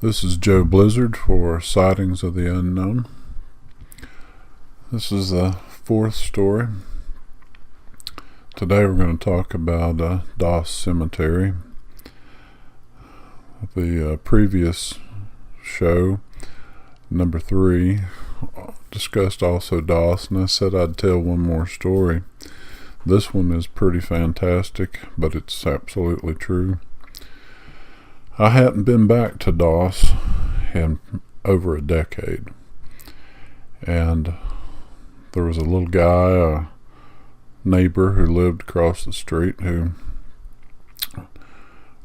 This is Joe Blizzard for Sightings-of-the-Unknown. This is the fourth story. Today we're going to talk about Doss Cemetery. The previous show, number 3, discussed also Doss, and I said I'd tell one more story. This one is pretty fantastic, but it's absolutely true. I hadn't been back to Doss in over a decade, and there was a little guy, a neighbor who lived across the street, who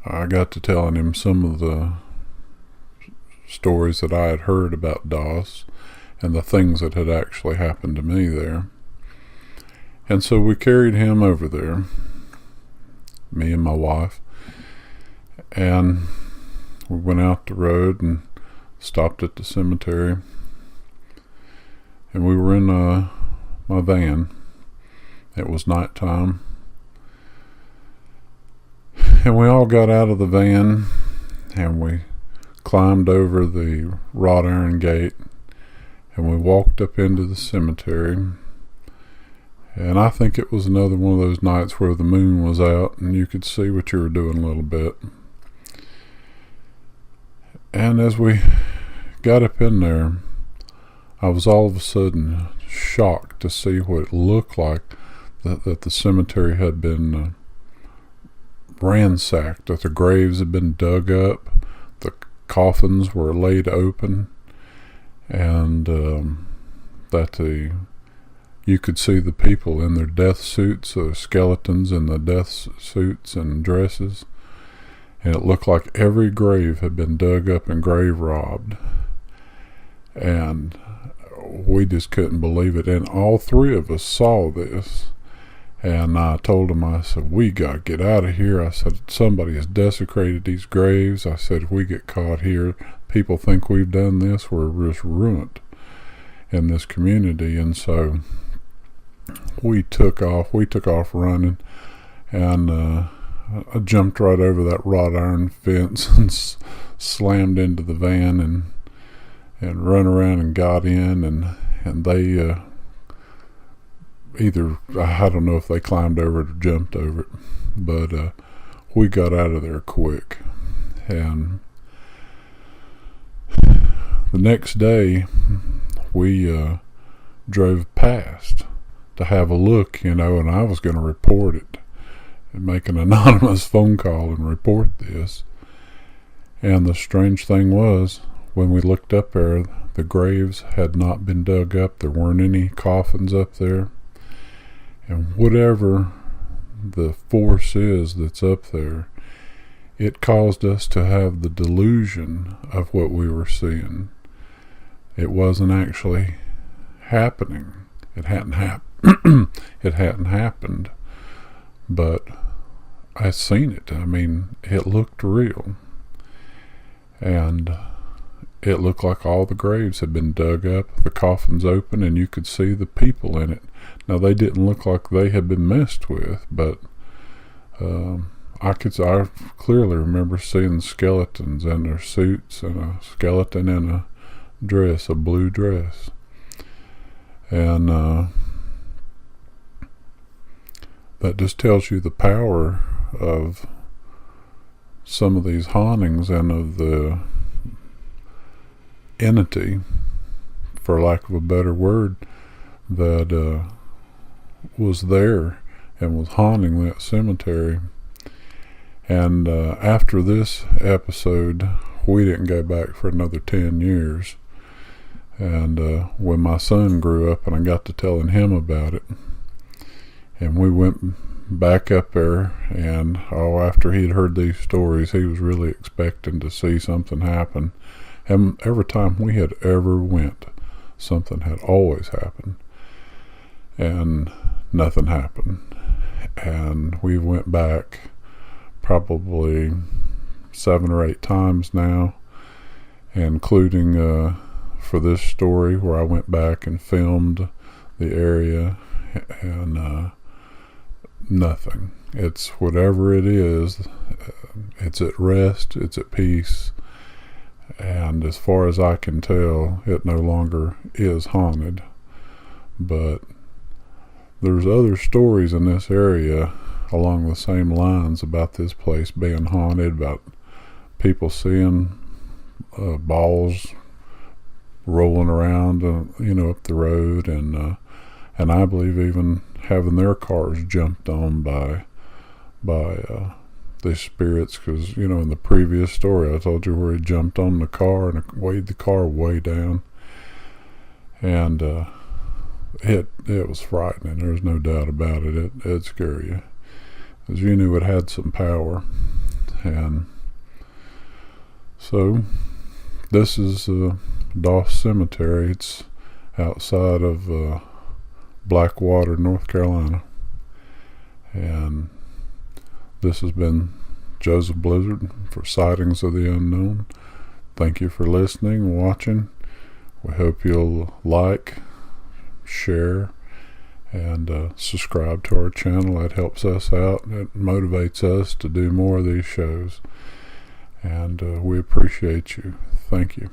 I got to telling him some of the stories that I had heard about Doss and the things that had actually happened to me there. And so we carried him over there, me and my wife, and we went out the road and stopped at the cemetery, and we were in my van. It was nighttime, and we all got out of the van and we climbed over the wrought iron gate and we walked up into the cemetery. And I think it was another one of those nights where the moon was out and you could see what you were doing a little bit. And as we got up in there, I was all of a sudden shocked to see what it looked like that the cemetery had been ransacked, that the graves had been dug up, the coffins were laid open, and that you could see the people in their death suits, skeletons in the death suits and dresses, and it looked like every grave had been dug up and grave robbed. And we just couldn't believe it, and all three of us saw this. And I told him, I said, we got to get out of here. I said, somebody has desecrated these graves. I said, if we get caught here, people think we've done this, we're just ruined in this community. And so we took off running, and I jumped right over that wrought iron fence and slammed into the van and run around and got in, and they either, I don't know if they climbed over it or jumped over it, but we got out of there quick. And the next day we drove past to have a look, and I was going to report it and make an anonymous phone call and report this. And the strange thing was, when we looked up there, the graves had not been dug up. There weren't any coffins up there. And whatever the force is that's up there, it caused us to have the delusion of what we were seeing. It wasn't actually happening. It hadn't it hadn't happened, but I seen it. I mean, it looked real, and it looked like all the graves had been dug up, the coffins open, and you could see the people in it. Now, they didn't look like they had been messed with, but I clearly remember seeing skeletons in their suits, and a skeleton in a dress, a blue dress. And that just tells you the power of some of these hauntings and of the entity, for lack of a better word, that was there and was haunting that cemetery. And after this episode, we didn't go back for another 10 years. And when my son grew up and I got to telling him about it, and we went back up there, and after he'd heard these stories, he was really expecting to see something happen. And every time we had ever went, something had always happened, and nothing happened. And we went back probably 7 or 8 times now, including for this story where I went back and filmed the area, and nothing. It's whatever it is, it's at rest, it's at peace, and as far as I can tell, it no longer is haunted. But there's other stories in this area along the same lines about this place being haunted, about people seeing balls rolling around, up the road, and I believe even having their cars jumped on by these spirits, because in the previous story I told you where he jumped on the car and weighed the car way down, and it was frightening. There's no doubt about it. It'd scare you, because you knew it had some power. And so this is Doss Cemetery. It's outside of Blackwater, North Carolina. And this has been Joseph Blizzard for Sightings of the Unknown. Thank you for listening and watching. We hope you'll like, share, and subscribe to our channel. That helps us out. It motivates us to do more of these shows. And we appreciate you. Thank you.